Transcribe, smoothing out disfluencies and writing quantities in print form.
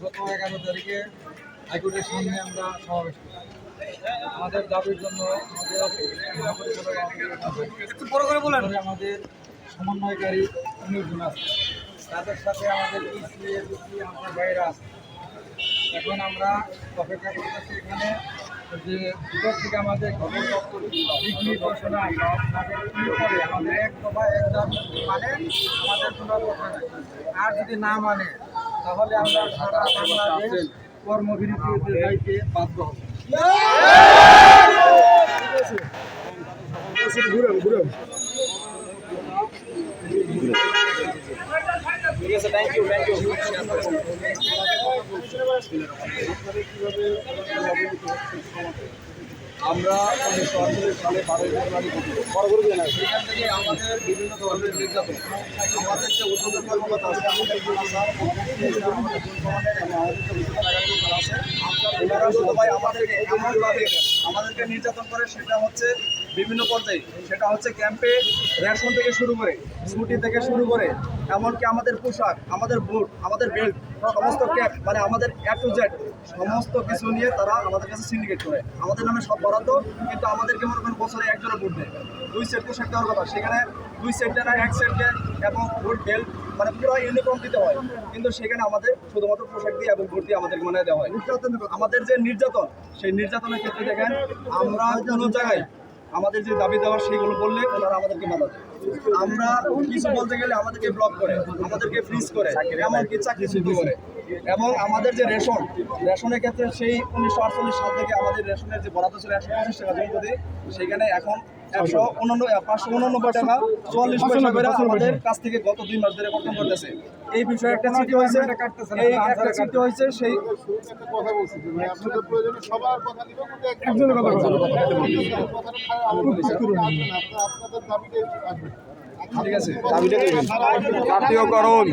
গত 11 তারিখে হাইকোর্টের সামনে আমরা সমাবেশ করি। আমাদের দাবির জন্য আমাদের সমন্বয়কারী নিয়োজন আছে, তাদের সাথে আমাদের আমাদের বাইরে আছে। এখন আমরা অপেক্ষা করতেছি এখানে যে ভিতর থেকে আমাদের খবর দপ্তর দিক নির্দেশনা করে আমাদের এক দফা একদম মানে আমাদের কোনো কথা নাই। আর যদি না মানে তাহলে আমরা সারা বাংলাদেশ কর্মবিরতিতে যাইতে বাধ্য হব। আমরা 1948 সালে 12 জানুয়ারি সেখান থেকে আমাদের বিভিন্ন ধরনের নির্যাতন, আমাদের যে উদ্যোগের কর্মকর্তা আছে, আমাদেরকে এমনভাবে আমাদেরকে নির্যাতন করে, সেটা হচ্ছে বিভিন্ন পর্যায়ে। সেটা হচ্ছে ক্যাম্পে রেশন থেকে শুরু করে, ছুটি থেকে শুরু করে, এমনকি আমাদের পোশাক, আমাদের বুট, আমাদের বেল্ট, সমস্ত ক্যাপ, মানে আমাদের A to Z সমস্ত কিছু নিয়ে তারা আমাদের কাছে সিন্ডিকেট করে। আমাদের নামে সব বরাদ্দ, কিন্তু আমাদেরকে মনে করেন বছরে একজনের বুট দেয়, 2 সেট পোশাক দেওয়ার কথা, সেখানে 2 সেট দেয় না, 1 সেট দেয় এবং বুট বেল্ট মানে পুরো ইউনিফর্ম দিতে হয়, কিন্তু সেখানে আমাদের শুধুমাত্র পোশাক দিয়ে এবং বুট দিয়ে আমাদেরকে মানে দেওয়া হয়। আমাদের যে নির্যাতন, সেই নির্যাতনের ক্ষেত্রে দেখেন আমরা কোনো জায়গায় আমাদের যে দাবি দেওয়ার সেইগুলো বললে ওনারা আমাদেরকে বাধা দেয়। আমরা কিছু বলতে গেলে আমাদেরকে ব্লক করে, আমাদেরকে ফ্রিজ করে, এমনকি চাকরিচ্যুত করে। এবং আমাদের যে রেশনের ক্ষেত্রে সেই 1948 সাল থেকে আমাদের রেশনের যে বরাদ্দ ছিল 125 টাকা জনপ্রতি, সেখানে এখন 589 টাকা 44 পয়সা করে আমাদের কাছ থেকে গত 2 মাস ধরে কর্তন করতেছে। এই বিষয়ে একটা চিঠি হয়েছে, সেই কথা বলছি আপনাদের প্রয়োজনে সবার কথা নিব, একজনের কথা আপনাদের দাবিতে আসবে। ঠিক আছে, দাবিটা জাতীয়করণ